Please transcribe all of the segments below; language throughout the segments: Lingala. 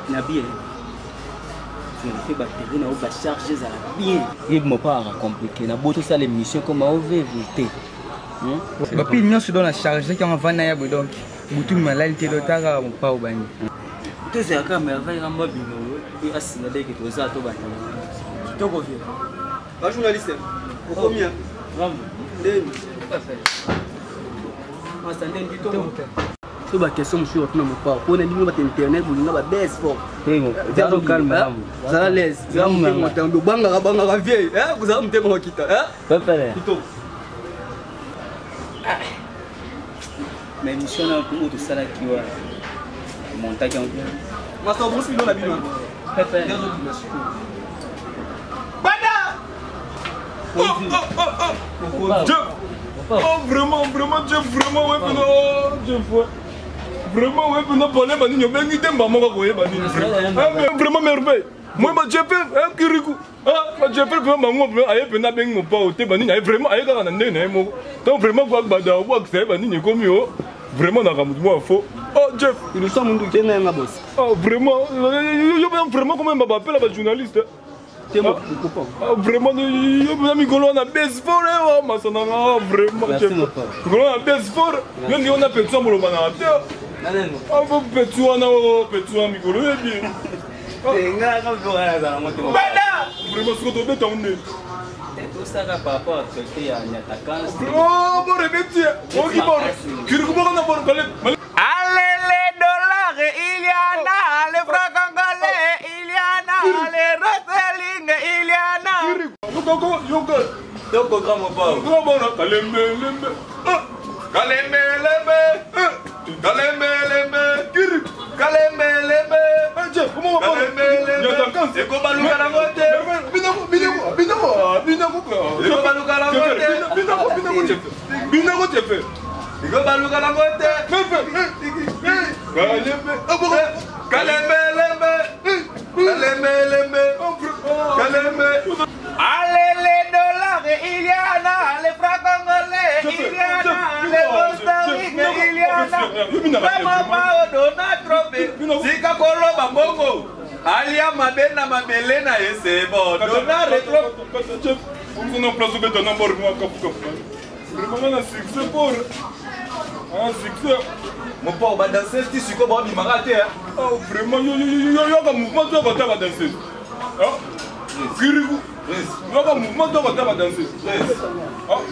na bien. Je fais batterie na ba charger ça bien. Il m'a pas compliqué. Na boto ça l'émission comme on veut éviter. Ba puis nous se donne la charger quand on va na yabo donc mutu malalité lotara on pas au bani. Tout ça quand merveille en mobile et asina dès que tu ça to ba. Tu conviens. Pas journaliste. Combien? Ram. Pas fait. Moi ça ndenge du tout. So ba question monsieur otuna mopa pona ndimo ba internet bulinga ba best for zalo calme zala les zalo mutando banga vieille vous avez mutemo wakita papa kito mais mission na ko to sala kiwa montage en moi ça bon sinon la bino papa banda oh vraiment Dieu vraiment ouais Dieu vraiment ouais pendant bonne bani nyo bengi temba moko koye bani vraiment merveille moi ba j'ai fait un kirikou ba j'ai fait vraiment bango aye pena bengi mo pa ote bani aye vraiment aye kaka na ndenge na mo donc vraiment quoi bada wa que bani ni komi o vraiment na kamutu mo faux oh Jeff il sont mundu tena nga boss oh vraiment yo vraiment comme ba appelle ba journaliste vraiment yo na migolo na best for ma sonanga vraiment Jeff migolo na best for yo ni on a petit mo lo bana te ah vous petit wana migolo bien nga ka vora za moto bana vraiment ce que tu bête on est tout ça par rapport à ce qui a attaquant oh bon répétier on qui bon kirikou bon na bon kale Allez les dollars il y en a les francs congolais il y en a les reselling il y en a donc grand pas grand bon kalembe kirikou kalembe Jeff comment va c'est comme baluka la motte binako Jeff Igo baluka la motte kalembe Allez les dollars il y en a les francs congolais il y en a les Costa-Rique il y en a vraiment pas au Donald Trump Zika koloba bongo alia mabena mabelena ese bon Donald Trump on a place de ton nombre moi comme vraiment un succès pour un succès mon pauvre va danser si tu comprends bien maraté oh vraiment yo comme mouvement toi va danser kirikou yo comme mouvement toi va danser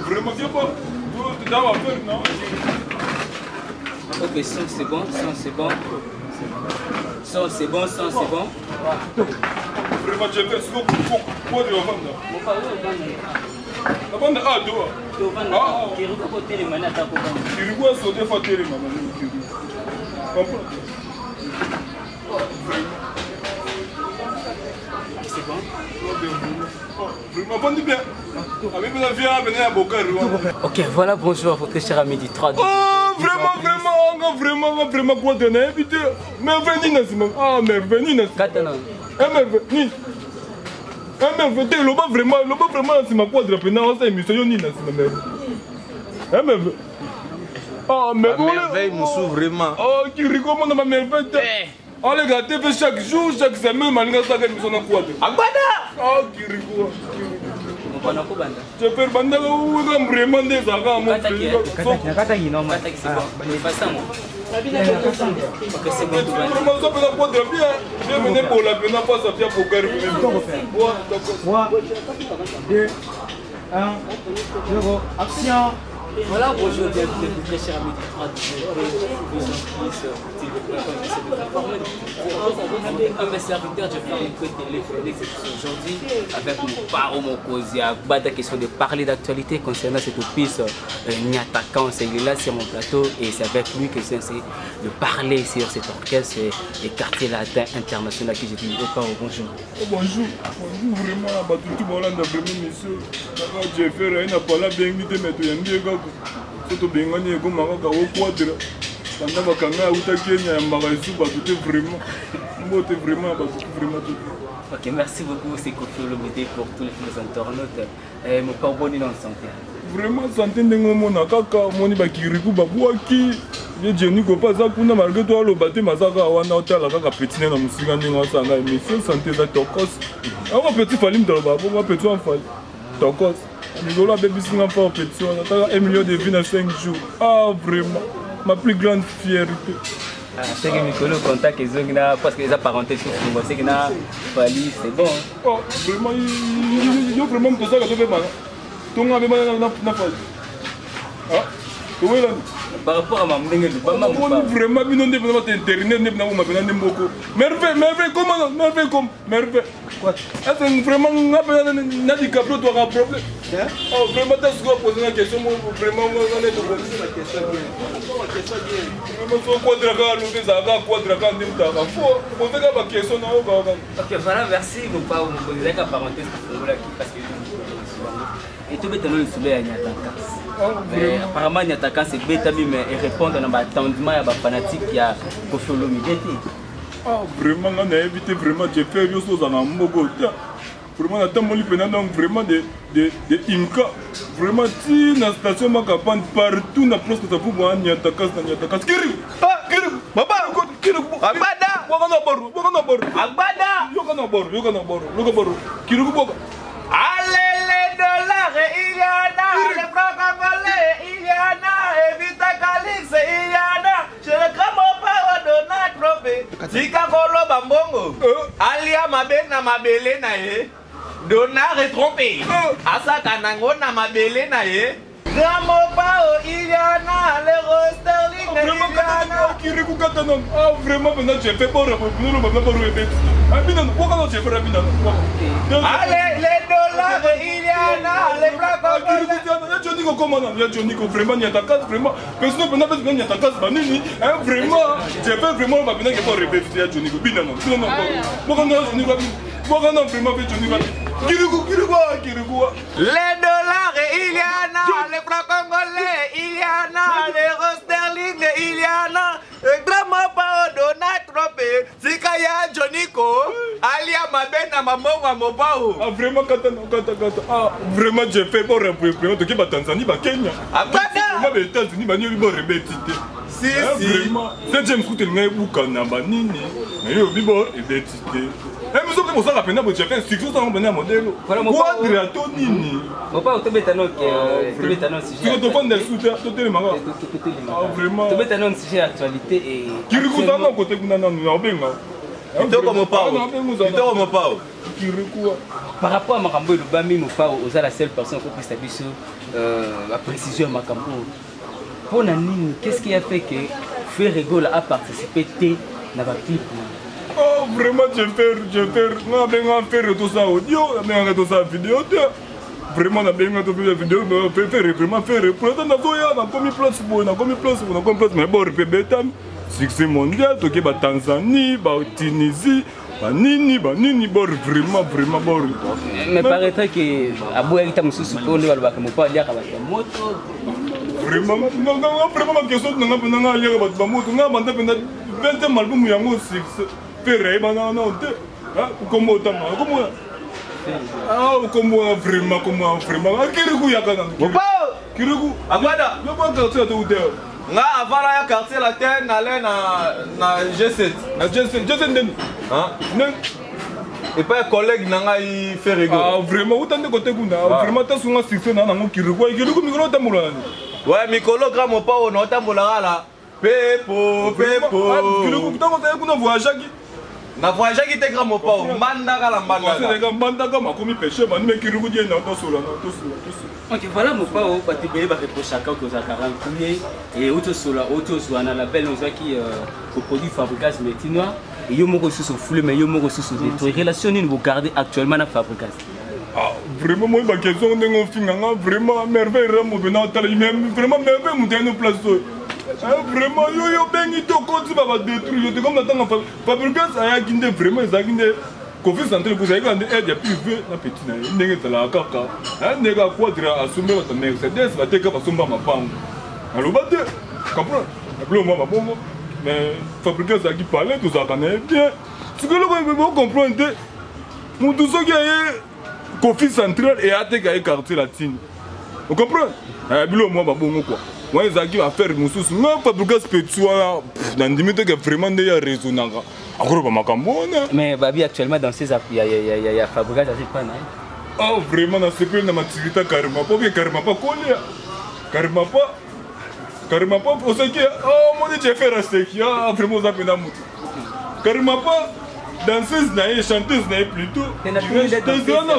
vraiment bien pas tu dois faire non ok son c'est bon son c'est bon vraiment j'ai fait ce pour de vendre mon pas la bande a deux kirikou ko tele mana ta ko bande kirikou a sauté fa tele maman kirikou comprends c'est bon vraiment bon bien avec la vie à venir à Bokar ok voilà bonjour votre cher ami du 3 vraiment quoi de n'invité merveille Nasima merveille katana merveille le bas vraiment Nasima quoi de pena on émission ni Nasima merveille merveille moussou vraiment oh qui recommande ma merveille on les gars fait chaque jour chaque semaine malinga ça que émission na quoi agbada oh qui recommande bana ko banda je peux banda ou vraiment des aga mon kata kinoma kata c'est bon mais pas ça moi ok c'est bon tout va vraiment ça peut pas de bien je venais pour la peine pas ça vient pour gagner 3 2 1 0 action. Voilà, bonjour, bienvenue, très cher ami un serviteur, je fais un peu téléphonique aujourd'hui avec mon paro, mon causier, la question de parler d'actualité concernant cette piste Niatakans. Il est là sur mon plateau et c'est avec lui que c'est de parler sur cet orchestre et quartier latin international que j'ai dit au paro. Bonjour. Bonjour, vraiment, tout le monde a vraiment monsieur. J'ai fait rien à parler bien vite, mais tu as dit surtout bengani ko makaka o quadra banda bakanga uta Kenya mbaka isuba tout vraiment mbote vraiment tout. Ok, merci beaucoup, c'est Kofi Olomide pour tous les internautes. Mon père, bonne santé. Vraiment santé ndenge mona kaka moni bakiriku babwaki Jenny Kopa za kuna malgré toi le baté mazaka wana otala kaka petit na musika ndinga sanga émission santé za tokos. On petit falim dans le babo, on petit en fall. Tokos. Nous la baby singa pas petit, on a 1 million de vues en 5 jours. Ah vraiment, ma plus grande fierté. Ah, c'est que Mikolo contact les gens parce que les parentés sur Congo, c'est que na Fali, c'est bon. Oh, vraiment il y a vraiment tout ça que je fais mal. Ton avait mal na Fali. Ah, tu vois là. Par rapport à ma mère, vraiment, nous ne devons pas internet, nous devons pas beaucoup. Merveille, comment merveille comme merveille. Quoi? Est-ce vraiment n'a dit qu'après tu auras un problème? Oh, vraiment, tu as posé une question, vraiment, on est de poser la question bien. Vraiment, tu as quadraga, nous avons quadraga, nous avons faux. On fait la question, non? Ok, voilà, merci. Nous parlons de la parenthèse parce que et tout bêtement le soleil à Nyataka. Apparemment Nyataka c'est bêtement mais répondre à l'attendement à fanatique qui a Kofolo Migeti. Ah vraiment on a évité vraiment de faire des choses en Mbogo. Vraiment on a tellement donc vraiment de Imka. Vraiment si la station Makapan partout na place que ça pour moi Nyataka. Kiri. Ah Kiri. Baba Kiri. Agbada. Wakana boru. Agbada. Yokana boru. Kiri Boga. Allez les dollars, il y en a, les francs congolais, il y en a, Evita Calix, il y en a, je le crame au pas de notre trophée. Sika Kolo Bambongo, Alia Mabena Mabele Naye, Donar est trompé, Asaka Nango na Mabele Naye, Gramo Pao, il y en a, les Rosterling, il y en a. Kirikou Katanon, ah vraiment, maintenant j'ai fait pour nous ne pouvons pas répéter. Abinan, pourquoi j'ai fait Abinan? Allez, les dollars, il y en a, les francs congolais. Il y a Johnny comment il y a Johnny vraiment, il y a ta case vraiment. Personne ne peut pas il y a ta case banini. Vraiment, j'ai fait vraiment, ma bina qui pas répéter, il y a Johnny Binan. Non, pourquoi non, Johnny pourquoi non vraiment fait Johnny Kirikou. Les dollars, il y en a, les francs congolais, il y en a, les rosterling, il y en a, le drama pas Donald Trump, Zikaya Joniko, Alia Mabena Mamonga Mobao. Ah vraiment kata. Ah vraiment j'ai fait pour représenter qui va Tanzanie, va Kenya. Abada. Moi les États-Unis va n'y rébéter. Si. Vraiment. C'est James Coutel ngai bukana banini. Mais yo bibo rébéter. Nous sommes pour ça la peine j'ai fait succès dans mon modèle. Quadrato nini. Faut pas te mettre si tu te prends des soutiens tout le monde. Ah vraiment. Tu mettre un sujet actualité et Kirikou dans côté kuna na benga. Par rapport à Makambo et Lubami, nous parlons aux la seule personne qui puisse établir la précision à Makambo. Pour Nanine, qu'est-ce qui a fait que Ferrego a participé dans la clip? Oh vraiment j'ai fait on a fait tout ça audio, on a tout ça vidéo. Vraiment on a bien tout ça vidéo, mais vraiment faire pour l'instant on a commis place mais bon répéter succès mondial toke ba Tanzanie, ba Tunisie, ba nini bon vraiment bon. Mais paraîtrait que Abou Elita Moussou on ne va pas comme pas dire à la moto. Vraiment ma question n'a lié avec la moto, n'a pas 20 albums yango succès. Faire bana non comment autant comment comment vraiment Kirikou yakana Kirikou Agbada. Le pas quartier de hôtel Nga avant la quartier la terre n'allait na G7. na Jason Denis Hein? Et pas un collègue n'a il fait rigoler. ah vraiment autant de côté kuna vraiment ta sunga succès na ngo Kirikou micro tamula Ouais, Mikolo Gramo pas on entend là. Pepo. Kirikou tango ta kuna voyage qui Na voyage qui te Gramo pas mandaka la mandaka. Mbandaka makomi péché bani mais Kirikou die na to sola. Ok, voilà mon père, on va te payer par chacun que vous avez 40 et autre sur un label qui produit Fabricas Métinois et yo moko sous foulé mais yo moko sous détruit. Relation vous gardez actuellement na Fabricas. Ah vraiment moi ma question ndenge finanga vraiment merveille ramo bena tala vraiment merveille mu teno place. Vraiment yo bengi to konti ba détruire yo comme natanga Fabricas aya ginde vraiment ezaginde Confiance entre vous avez aide privée na petit na ndenge tala kaka ndega quadra assumer votre Mercedes va teka basomba mapango alobate comprendre ablo moi mabongo mais fabriquer ça qui parlait tout ça connaît bien ce que le vous comprendre tout ce qui est Confiance centrale et ateka quartier latine vous comprenez ablo moi mabongo quoi Ouais, Zaki va faire mon sous. Non, pas pour que ce soit dans 10 minutes que vraiment il y a raison. Mais Babi, actuellement, dans ces appuis, il y a Fabregas, ça c'est pas, non? Oh, vraiment, dans ce pays, on a activité carrément pas. Carrément pas collé. Carrément pas. Carrément pas. Pour ce qui est. Oh, mon Dieu, j'ai fait rester qui a vraiment ça peine à mouton. Carrément pas. Danseuse naïe, chanteuse naïe plutôt. Non,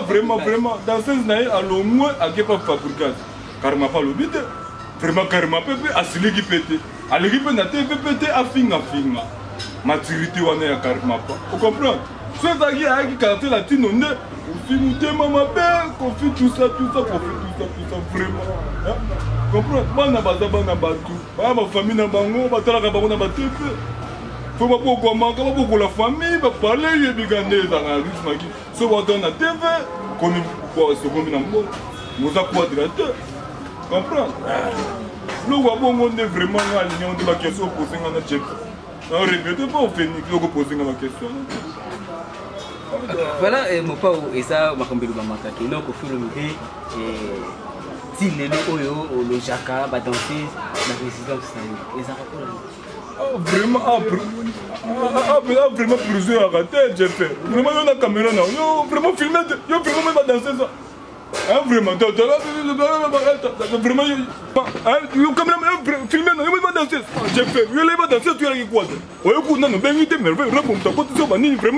vraiment, vraiment. Danseuse naïe, à l'au moins, à qui pas Fabregas. Carrément pas le but. Vraiment, carrément pas. À celui qui pète. À l'équipe, on a pété à finga. Maturité, on est à carrément pas. Vous comprenez? Ce qui est qui caractère latine, on est. On fait monter maman belle, qu'on fait tout ça, vraiment. Comprenez? Moi, on a tout. Ma famille n'a pas de bango, n'a pas de faut pas beaucoup manquer, pas beaucoup la famille, pas parler, il y a des gars dans la rue, ce qu'on donne à TV, qu'on est ce qu'on est en bon, nous avons quadrateur. Comprends? Nous avons vraiment aligné, on dit la question posée à notre chef. On ne répète pas au Phoenix, nous avons posé la question. Voilà, et mon père, et ça, ma compagnie de Mamaka, qui est là, qui fait le midi, et si les lots, le jacka, va danser, la résidence, et ça va vraiment, vraiment plusieurs à tête, j'ai fait. Vraiment, il y a une caméra, vraiment filmé, il y a vraiment pas danser ça. Vraiment, vraiment, il caméra filmé, il va pas danser. J'ai fait, il va danser, tu as dit quoi? Oui, écoute, non, ben, il était merveilleux, vraiment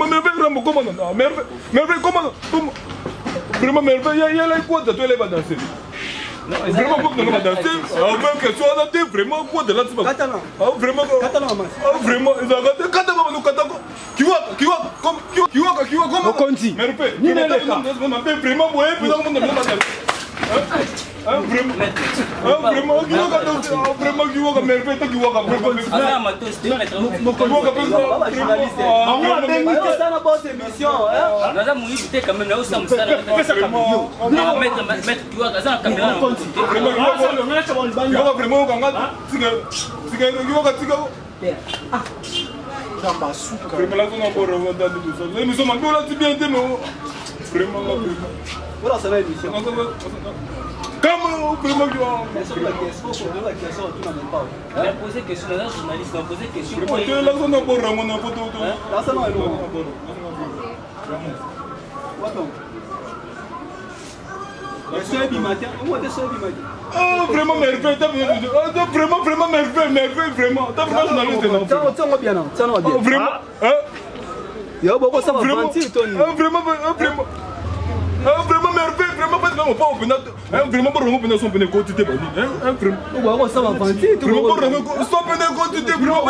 merveilleux, comment? Merveilleux, comment? Vraiment merveilleux, il y a quoi? Tu vas danser. Vraiment, pour que nous danser, avec que soit adapté, vraiment, quoi de là, tu vas. Vraiment, vraiment, ils ont regardé, comment Conti. Vraiment, comment vraiment tu vas poser question, là, journaliste, on poser question. Oh, vraiment merveilleux, vraiment merveilleux, vraiment. T'as vraiment journaliste là. Vraiment, vraiment merveilleux, vraiment pas vraiment pas open. Vraiment pas vraiment son peine quantité bani. Vraiment ça va penser. Vraiment pas son peine quantité vraiment.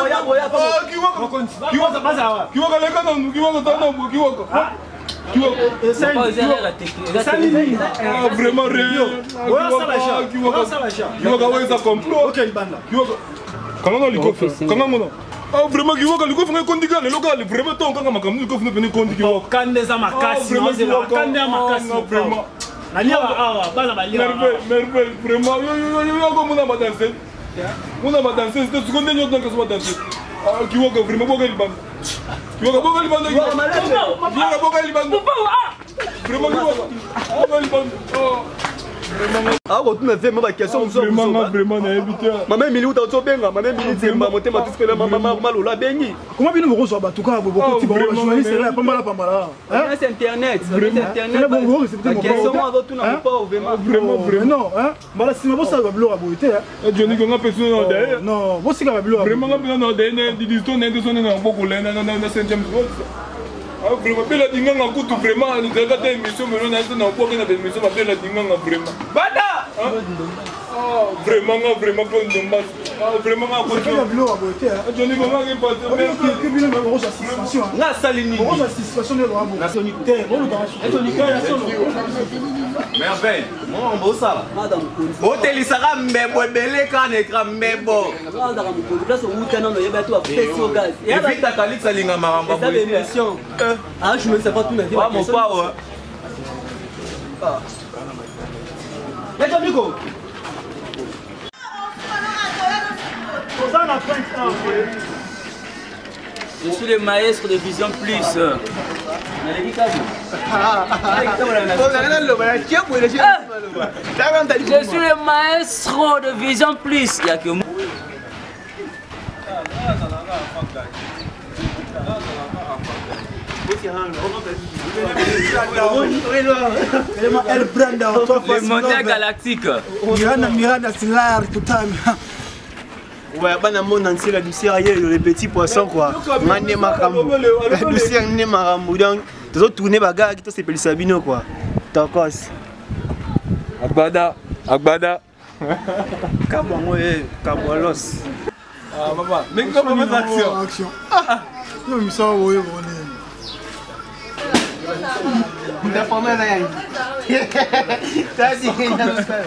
Vraiment rien. Ah vraiment qui voit que le coffre est condiga le local vraiment tant quand ma caméra le coffre n'est pas condiga quand des amakasi vraiment vraiment nani ah bana balia merveille vraiment yo comme on a dansé c'est ce qu'on est donc que ça danser ah qui voit que vraiment boga le band qui voit que boga le band vraiment boga le band ah on me fait ma question vraiment na éviter maman Emily uta benga maman Emily zemba motema tout ce que maman malola bengi comment bien nous reçoit ba tout cas beaucoup type de journaliste là pambala hein c'est internet bon c'est peut-être question avant tout na pas vraiment non hein mala si mo ça va blora boité hein Johnny ko nga personne non derrière non mo si ka va blora vraiment nga non derrière di distonner de sonner na beaucoup là na 5e route. Ah vraiment bela dinganga kutu vraiment ni daga ta émission mais on a ça na poke na émission ba bela dinganga vraiment bada ah vraiment pour nous mas ah vraiment ko ka blora boité hein Johnny ko nga pas que bien me reçoit assistance na salini reçoit assistance de bravo nationalité on dans nationalité merveille moi on bossa madame hôtel sera mbebo belé kan écran mbebo madame ko place où tana no yeba to a peso gaz et vite ta kalix salinga maramba boy émission ah je me sais pas tout na vie mon power Let's go. Je suis le maestre de Vision Plus. Je suis le maestro de Vision Plus. Il y a que moi. Le mondial galactique. Miranda, c'est l'art total. Ouais, bana monde entier la douceur ailleurs les petits poissons quoi. Mané makambo. La douceur né makambo donc tu dois tourner bagarre qui te s'appelle Sabino quoi. Tokos. Agbada. Kabango Kabolos. Ah papa, mais comment on action? Non, mais ça ouais bon. Muda fome na yang. Tá de quem tá nos pés.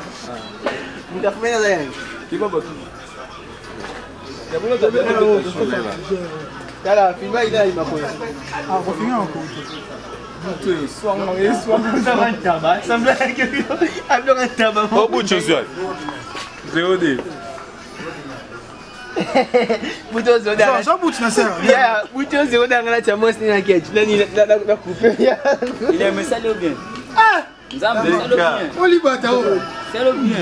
Muda fome na yang. Que baba. Cara, filma ida aí makoya. Ah, vou filmar um pouco. Semblait que avec un tabac. Au bout de choses. Zéodé. Buto zoda. Só bout na serra. Yeah, buto zoda ngala cha mos ni na ketch. Na couper. Il aime ça le bien. Ah! Zambe, ça le bien. On libata. C'est le bien.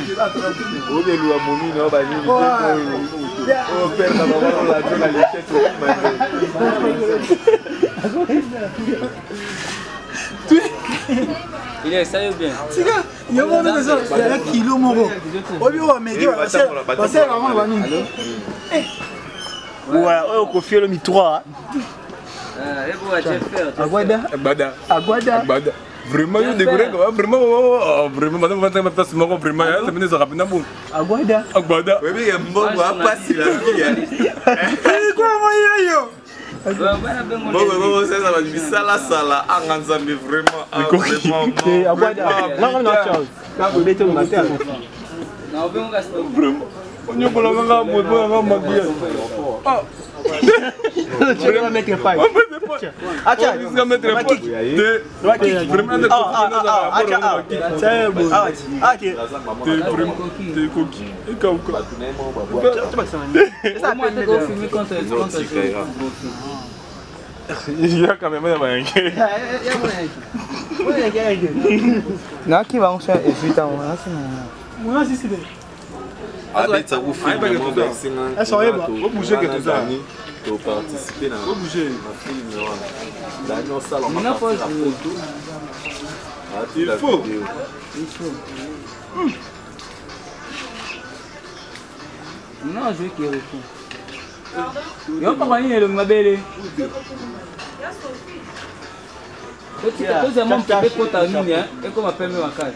O de lua momi no ba ni. O père na baba la jola les têtes. Il est sérieux bien. Siga, yo mo na ça, il y a kilo moko. Obi wa mege, c'est vraiment ba nous. Ouais, on confie le mi 3. Et pour Jeff Aguada. Vraiment, il découvre vraiment, madame, madame, passe mon vraiment, ça venait de rappeler bon. Aguada. Oui, mais bon, on va passer la vie. Quoi moi yo? Bon, ça va du sala, anganzambe vraiment. Aguada. Non, non, Charles. Quand vous mettez au matin. Non, on va vraiment. On y a pas la magie. Ah. Tu vas mettre pas. Ah tiens, tu vas mettre pas. Vraiment de t'es coquille. Et quand il y a quand même un na qui va on faire étudiant on a ça Moi aussi c'est Abeta ou film Ah, ça va, faut bouger que tout ça. Faut participer là. Faut bouger. Dans salle on va faire la photo. Il faut. Non, je veux qu'il répond. Yo pas rien le mabele. Tu as mon petit peu ta ligne et comme appelle ma case.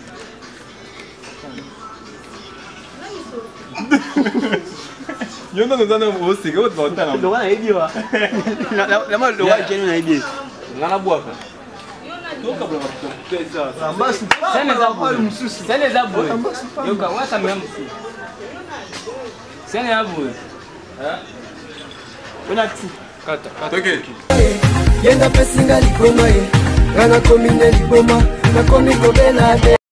Yo no nzana mo sika o tbota na. Lo wana ebi wa. La mo lo wa jenu na ebi. Ngana bwaka. Toka bla pesa. Ambasu. C'est les abos. Yo ka wa samia musu. C'est les abos. Hein? On a tout. Kata. OK. Yenda pesinga likoma ye. Ngana komine liboma. Na komi kobela de.